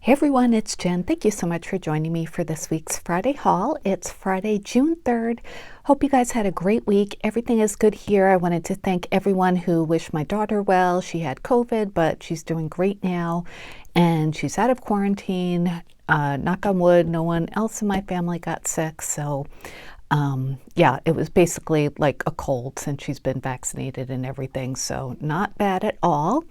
Hey everyone, it's Jen. Thank you so much for joining me for this week's Friday haul. It's Friday, June 3rd. Hope you guys had a great week. Everything is good here. I wanted to thank everyone who wished my daughter well. She had COVID, but she's doing great now, and she's out of quarantine. Knock on wood, no one else in my family got sick, so yeah, it was basically like a cold since she's been vaccinated and everything, so not bad at all.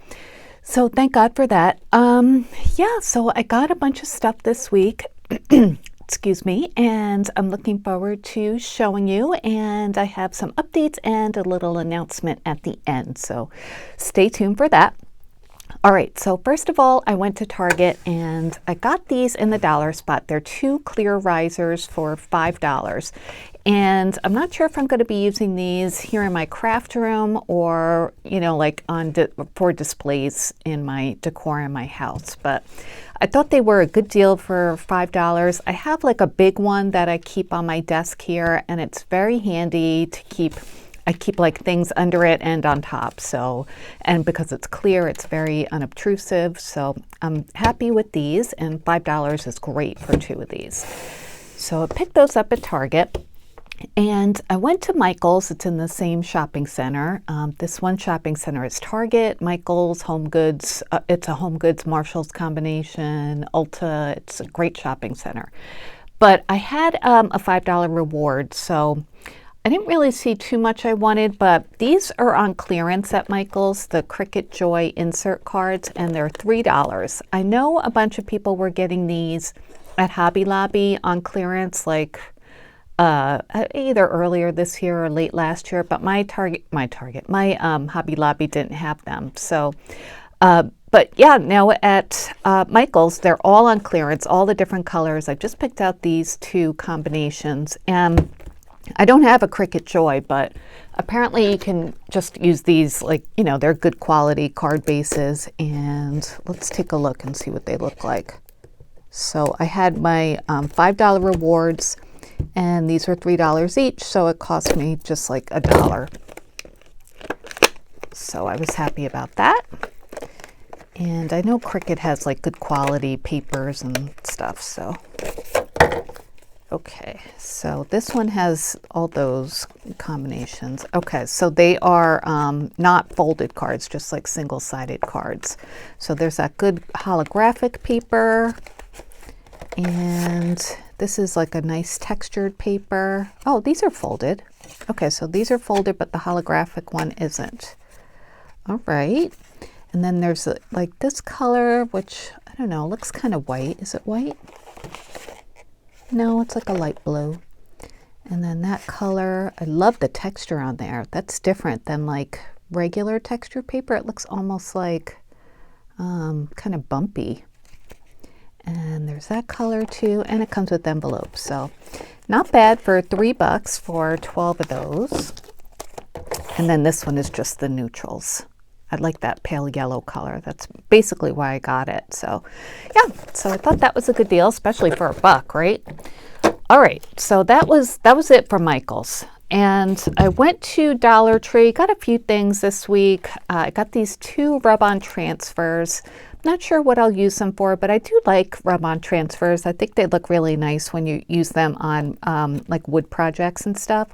So thank God for that. Yeah, so I got a bunch of stuff this week, excuse me, and I'm looking forward to showing you, and I have some updates and a little announcement at the end, so stay tuned for that. All right, so first of all, I went to Target and I got these in the dollar spot. They're two clear risers for $5. And I'm not sure if I'm going to be using these here in my craft room or, you know, like for displays in my decor in my house. But I thought they were a good deal for $5. I have like a big one that I keep on my desk here, and it's very handy to keep. I keep like things under it and on top, so, and because it's clear, it's very unobtrusive, so I'm happy with these, and $5 is great for two of these. So I picked those up at Target, and I went to Michael's. It's in the same shopping center. This one shopping center is Target, Michael's, Home Goods. It's a Home Goods Marshalls combination, Ulta. It's a great shopping center. But I had a $5 reward, so I didn't really see too much I wanted, but these are on clearance at Michael's, the Cricut Joy insert cards, and they're $3. I know a bunch of people were getting these at Hobby Lobby on clearance, like either earlier this year or late last year, but my Hobby Lobby didn't have them. So, but yeah, now at Michael's, they're all on clearance, all the different colors. I just picked out these two combinations, and I don't have a Cricut Joy, but apparently you can just use these, like, you know, they're good quality card bases, and let's take a look and see what they look like. So I had my $5 rewards, and these were $3 each, so it cost me just like $1. So I was happy about that. And I know Cricut has like good quality papers and stuff, so. Okay, so this one has all those combinations. Okay, so they are not folded cards, just like single-sided cards. So there's that good holographic paper, and this is like a nice textured paper. Oh, these are folded. Okay, so these are folded, but the holographic one isn't. All right, and then there's like this color, which, I don't know, looks kind of white. Is it white? No, it's like a light blue. And then that color, I love the texture on there. That's different than like regular texture paper. It looks almost like kind of bumpy. And there's that color too, and it comes with envelopes. So not bad for $3 for 12 of those. And then this one is just the neutrals. I like that pale yellow color. That's basically why I got it. So yeah, so I thought that was a good deal, especially for $1, right? All right, so that was it for Michael's. And I went to Dollar Tree, got a few things this week. I got these two rub-on transfers. Not sure what I'll use them for, but I do like rub-on transfers. I think they look really nice when you use them on like wood projects and stuff.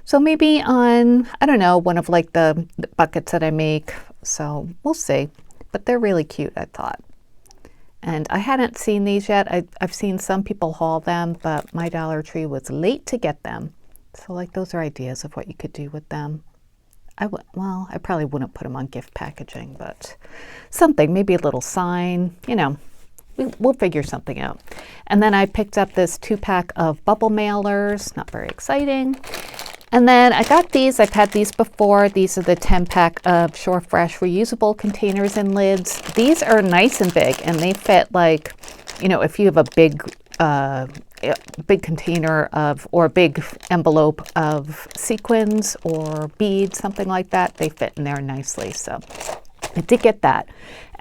So maybe on, I don't know, one of like the buckets that I make. So we'll see, but they're really cute, I thought. And I hadn't seen these yet. I've seen some people haul them, but my Dollar Tree was late to get them. So like those are ideas of what you could do with them. Well, I probably wouldn't put them on gift packaging, but something, maybe a little sign, you know, we'll figure something out. And then I picked up this 2-pack of bubble mailers, not very exciting. And then I got these. I've had these before. These are the 10-pack of Shore Fresh reusable containers and lids. These are nice and big, and they fit like, you know, if you have a big container of, or a big envelope of sequins or beads, something like that, they fit in there nicely. So I did get that.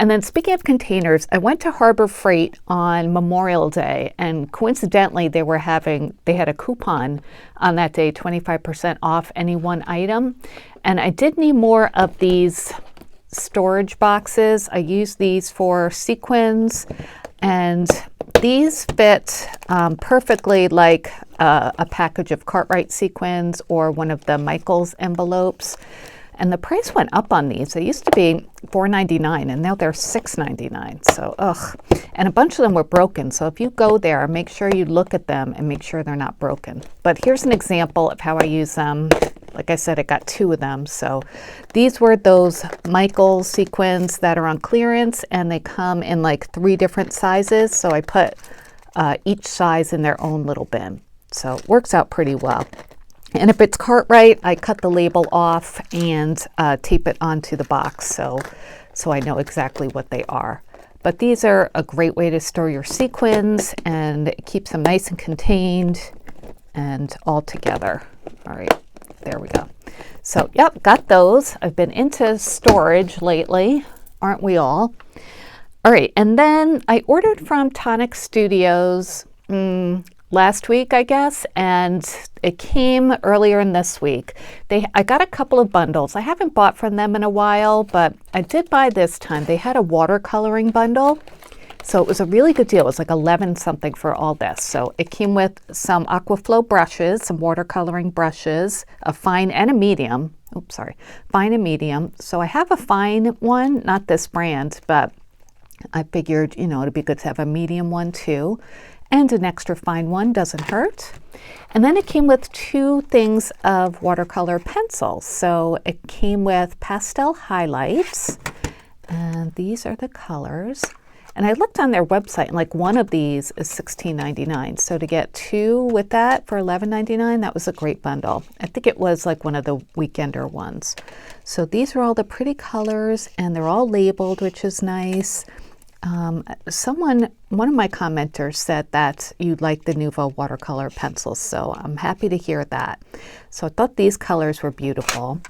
And then speaking of containers, I went to Harbor Freight on Memorial Day, and coincidentally they had a coupon on that day, 25% off any one item. And I did need more of these storage boxes. I use these for sequins, and these fit perfectly like a package of Cartwright sequins or one of the Michaels envelopes. And the price went up on these. They used to be $4.99 and now they're $6.99. So, ugh. And a bunch of them were broken. So if you go there, make sure you look at them and make sure they're not broken. But here's an example of how I use them. Like I said, I got 2 of them. So these were those Michaels sequins that are on clearance, and they come in like 3 different sizes. So I put each size in their own little bin. So it works out pretty well. And if it's Cartwright, I cut the label off and tape it onto the box so I know exactly what they are. But these are a great way to store your sequins, and it keeps them nice and contained and all together. All right, there we go. So, yep, got those. I've been into storage lately, aren't we all? All right, and then I ordered from Tonic Studios last week, I guess, and it came earlier in this week. I got a couple of bundles. I haven't bought from them in a while, but I did buy this time. They had a watercoloring bundle, so it was a really good deal. It was like 11 something for all this. So it came with some Aquaflow brushes, some watercoloring brushes, a fine and a medium. Oops, sorry, fine and medium. So I have a fine one, not this brand, but I figured, you know, it'd be good to have a medium one too. And an extra fine one, doesn't hurt. And then it came with 2 things of watercolor pencils. So it came with pastel highlights, and these are the colors. And I looked on their website, and like one of these is $16.99. So to get 2 with that for $11.99, that was a great bundle. I think it was like one of the weekender ones. So these are all the pretty colors, and they're all labeled, which is nice. One of my commenters said that you like the Nuvo watercolor pencils, so I'm happy to hear that. So I thought these colors were beautiful.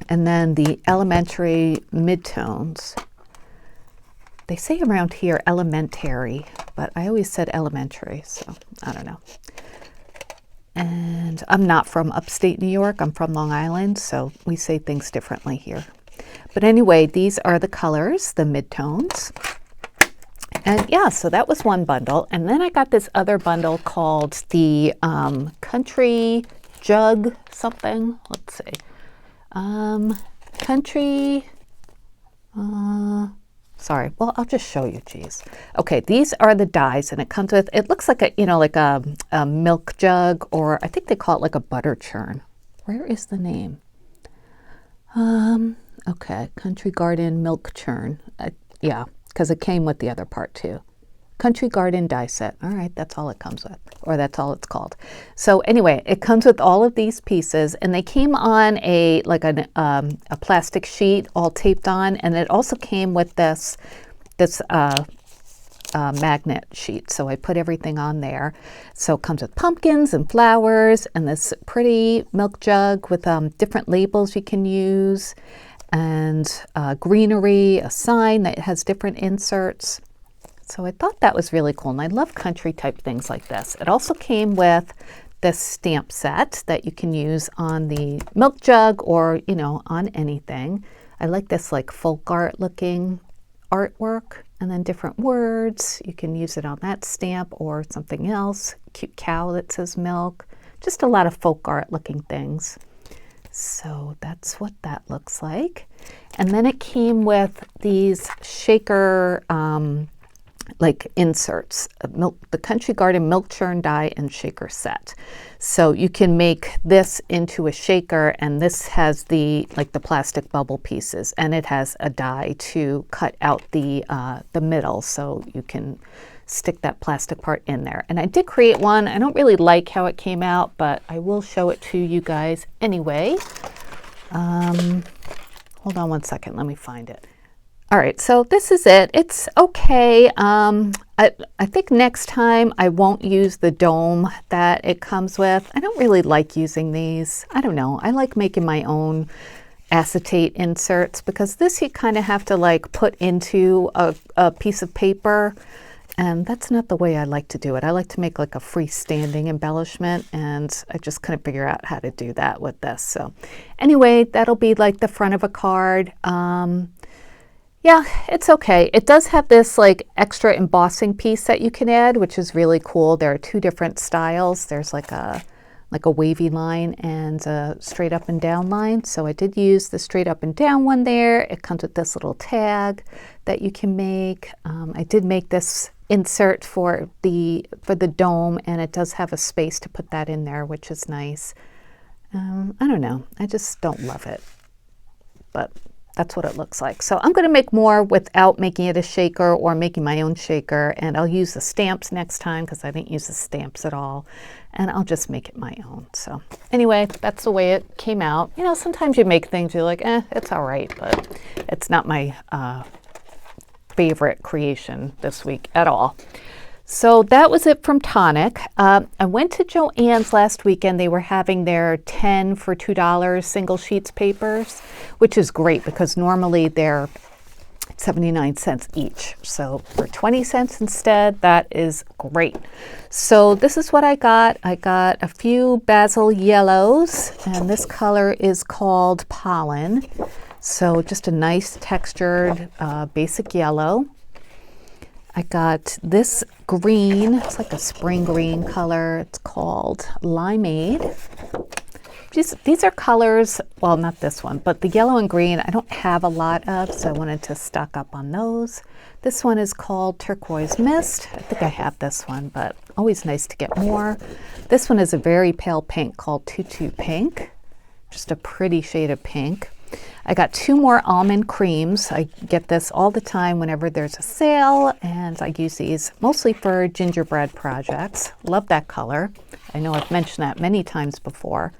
And then the elementary midtones. They say around here elementary, but I always said elementary, so I don't know. And I'm not from upstate New York, I'm from Long Island, so we say things differently here. But anyway, these are the colors, the midtones. And yeah, so that was one bundle. And then I got this other bundle called the Country Jug something. Let's see. Sorry, well, I'll just show you, geez. Okay, these are the dies, and it comes with, it looks like a milk jug, or I think they call it like a butter churn. Where is the name? Okay, Country Garden milk churn. Yeah. Because it came with the other part too. Country Garden die set. All right, that's all it comes with, or that's all it's called. So anyway, it comes with all of these pieces, and they came on a plastic sheet all taped on, and it also came with this magnet sheet. So I put everything on there. So it comes with pumpkins and flowers, and this pretty milk jug with different labels you can use, and greenery, a sign that has different inserts. So I thought that was really cool, and I love country type things like this. It also came with this stamp set that you can use on the milk jug or, you know, on anything. I like this like folk art looking artwork, and then different words. You can use it on that stamp or something else. Cute cow that says milk. Just a lot of folk art looking things. So that's what that looks like. And then it came with these shaker like inserts, the Country Garden milk churn die and shaker set. So you can make this into a shaker, and this has the plastic bubble pieces, and it has a die to cut out the middle, so you can stick that plastic part in there. And I did create one. I don't really like how it came out, but I will show it to you guys anyway. Hold on one second, let me find it. All right, so this is it. It's okay. I think next time I won't use the dome that it comes with. I don't really like using these. I don't know. I like making my own acetate inserts, because this you kind of have to like put into a piece of paper, and that's not the way I like to do it. I like to make like a freestanding embellishment, and I just couldn't figure out how to do that with this. So anyway, that'll be like the front of a card. Yeah, it's okay. It does have this like extra embossing piece that you can add, which is really cool. There are two different styles. There's like a wavy line and a straight up and down line. So I did use the straight up and down one there. It comes with this little tag that you can make. I did make this insert for the dome, and it does have a space to put that in there, which is nice. I don't know. I just don't love it, but that's what it looks like. So I'm going to make more without making it a shaker or making my own shaker, and I'll use the stamps next time because I didn't use the stamps at all, and I'll just make it my own. So anyway, that's the way it came out. You know, sometimes you make things you're like, it's all right, but it's not my favorite creation this week at all. So that was it from Tonic. I went to Joann's last weekend. They were having their 10 for $2 single sheets papers, which is great because normally they're 79 cents each. So for 20 cents instead, that is great. So this is what I got. I got a few basil yellows, and this color is called Pollen. So just a nice textured basic yellow. I got this green, it's like a spring green color. It's called Limeade. These are colors, well, not this one, but the yellow and green I don't have a lot of, so I wanted to stock up on those. This one is called Turquoise Mist. I think I have this one, but always nice to get more. This one is a very pale pink called Tutu Pink. Just a pretty shade of pink. I got 2 more almond creams. I get this all the time whenever there's a sale, and I use these mostly for gingerbread projects. Love that color. I know I've mentioned that many times before.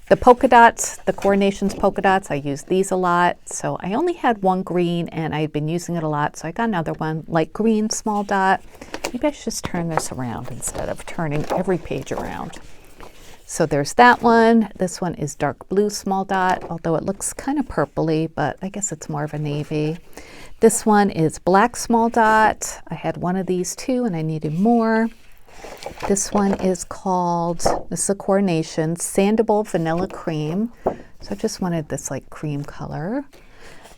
The polka dots, the Coordinations polka dots, I use these a lot. So I only had one green and I had been using it a lot, so I got another one, light green, small dot. Maybe I should just turn this around instead of turning every page around. So there's that one. This one is dark blue small dot, although it looks kind of purpley, but I guess it's more of a navy. This one is black small dot. I had one of these too and I needed more. This one is called, this is a Coordination, Sandable Vanilla Cream. So I just wanted this like cream color.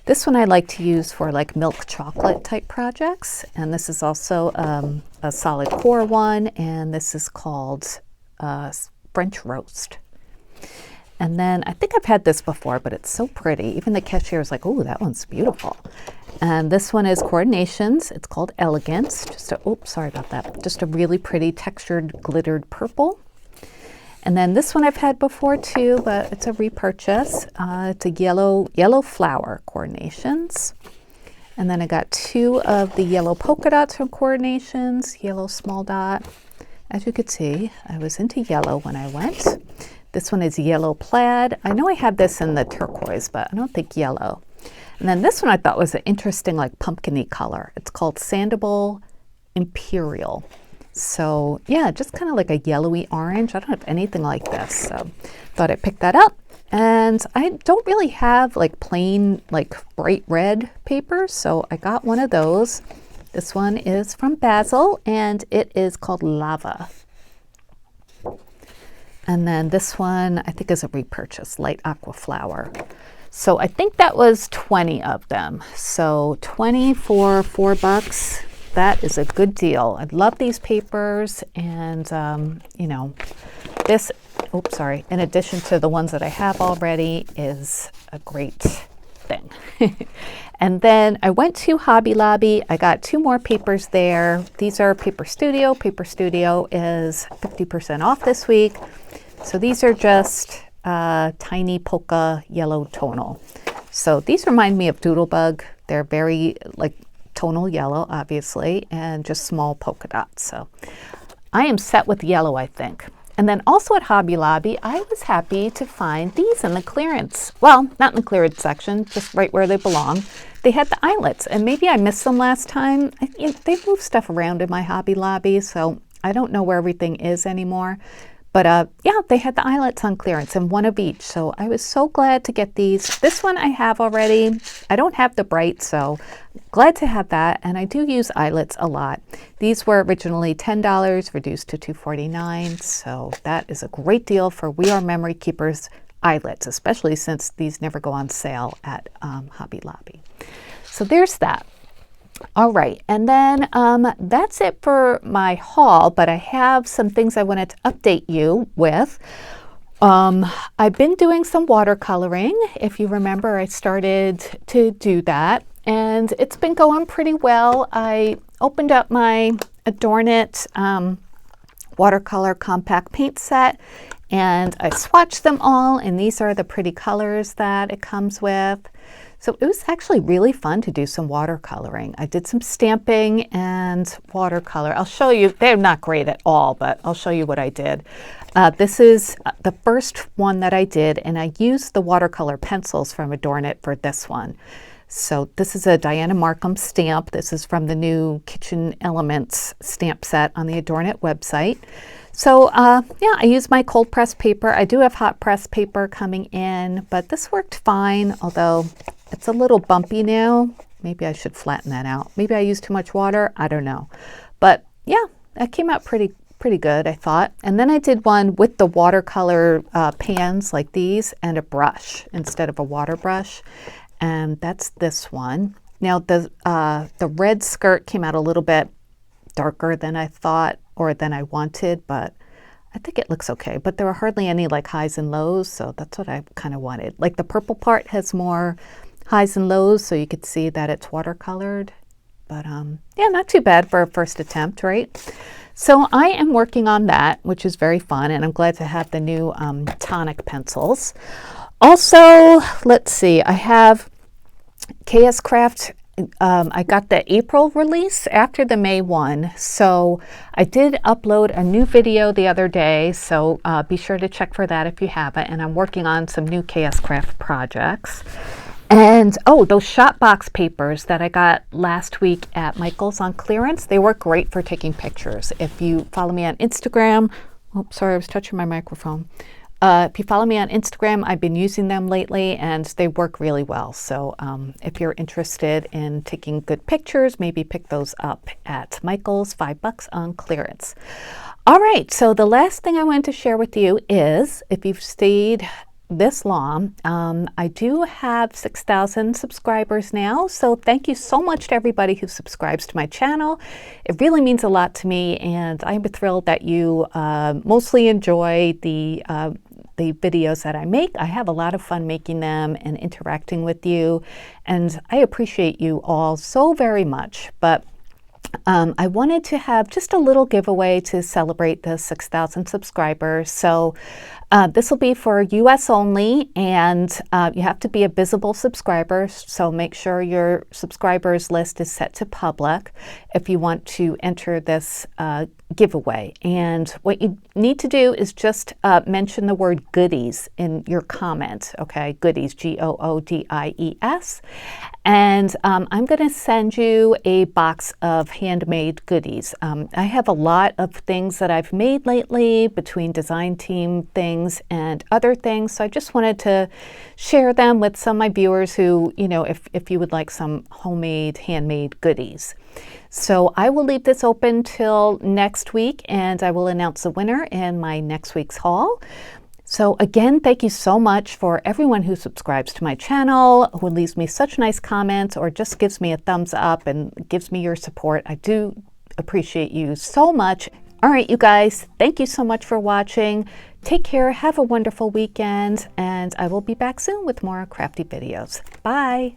This one I like to use for like milk chocolate type projects. And this is also a solid core one, and this is called French Roast. And then I think I've had this before, but it's so pretty. Even the cashier is like, oh, that one's beautiful. And this one is Coordinations. It's called Elegance. Just a, oops, sorry about that. Just a really pretty textured glittered purple. And then this one I've had before too, but it's a repurchase. It's a yellow flower Coordinations. And then I got 2 of the yellow polka dots from Coordinations, yellow small dot. As you could see, I was into yellow when I went. This one is yellow plaid. I know I have this in the turquoise, but I don't think yellow. And then this one I thought was an interesting like pumpkin-y color. It's called Sandable Imperial. So yeah, just kind of like a yellowy orange. I don't have anything like this, so thought I'd pick that up. And I don't really have like plain like bright red papers, so I got one of those. This one is from Basil, and it is called Lava. And then this one, I think, is a repurchase, Light Aqua Flower. So I think that was 20 of them. So 20 for $4. That is a good deal. I love these papers, and you know, this, oops, sorry, in addition to the ones that I have already, is a great thing. And then I went to Hobby Lobby. I got 2 more papers there. These are Paper Studio. Paper Studio is 50% off this week. So these are just tiny polka yellow tonal. So these remind me of Doodlebug. They're very like tonal yellow, obviously, and just small polka dots. So I am set with yellow, I think. And then also at Hobby Lobby, I was happy to find these in the clearance. Well, not in the clearance section, just right where they belong. They had the eyelets, and maybe I missed them last time. They move stuff around in my Hobby Lobby, so I don't know where everything is anymore. But yeah, they had the eyelets on clearance, and 1 of each. So I was so glad to get these. This one I have already. I don't have the bright, so glad to have that. And I do use eyelets a lot. These were originally $10, reduced to $2.49. So that is a great deal for We Are Memory Keepers eyelets, especially since these never go on sale at Hobby Lobby. So there's that. All right, and then that's it for my haul, but I have some things I wanted to update you with. I've been doing some watercoloring. If you remember, I started to do that, and it's been going pretty well. I opened up my Adorn It watercolor compact paint set, and I swatched them all, and these are the pretty colors that it comes with. So it was actually really fun to do some watercoloring. I did some stamping and watercolor. I'll show you, they're not great at all, but I'll show you what I did. This is the first one that I did, and I used the watercolor pencils from Adorn It for this one. So this is a Diana Markham stamp. This is from the new Kitchen Elements stamp set on the Adorn It website. So yeah, I use my cold press paper. I do have hot press paper coming in, but this worked fine, although it's a little bumpy now. Maybe I should flatten that out. Maybe I used too much water. I don't know. But yeah, that came out pretty good, I thought. And then I did one with the watercolor pans like these and a brush instead of a water brush. And that's this one. Now the red skirt came out a little bit darker than I thought or than I wanted, but I think it looks okay. But there were hardly any like highs and lows, so that's what I kind of wanted. Like the purple part has more highs and lows, so you could see that it's watercolored. But yeah, not too bad for a first attempt, right? So I am working on that, which is very fun, and I'm glad to have the new tonic pencils. Also, let's see, I have KS Craft. I got the April release after the May one, so I did upload a new video the other day, so be sure to check for that if you haven't. And I'm working on some new KS Craft projects. And oh, those shot box papers that I got last week at Michael's on clearance, they work great for taking pictures. If you follow me on Instagram, oh, sorry, I was touching my microphone. If you follow me on Instagram, I've been using them lately and they work really well. So if you're interested in taking good pictures, maybe pick those up at Michael's, $5 on clearance. All right, so the last thing I wanted to share with you is, if you've stayed this long, I do have 6,000 subscribers now, so thank you so much to everybody who subscribes to my channel. It really means a lot to me, and I'm thrilled that you mostly enjoy the videos that I make. I have a lot of fun making them and interacting with you, and I appreciate you all so very much. But I wanted to have just a little giveaway to celebrate the 6,000 subscribers. So this will be for US only, and you have to be a visible subscriber, so make sure your subscribers list is set to public if you want to enter this giveaway. And what you need to do is just mention the word goodies in your comment, okay? Goodies, Goodies. And I'm going to send you a box of handmade goodies. I have a lot of things that I've made lately between design team things and other things, so I just wanted to share them with some of my viewers who, you know, if you would like some homemade, handmade goodies. So I will leave this open till next week, and I will announce the winner in my next week's haul. So again, thank you so much for everyone who subscribes to my channel, who leaves me such nice comments or just gives me a thumbs up and gives me your support. I do appreciate you so much. All right, you guys, thank you so much for watching. Take care, have a wonderful weekend, and I will be back soon with more crafty videos. Bye.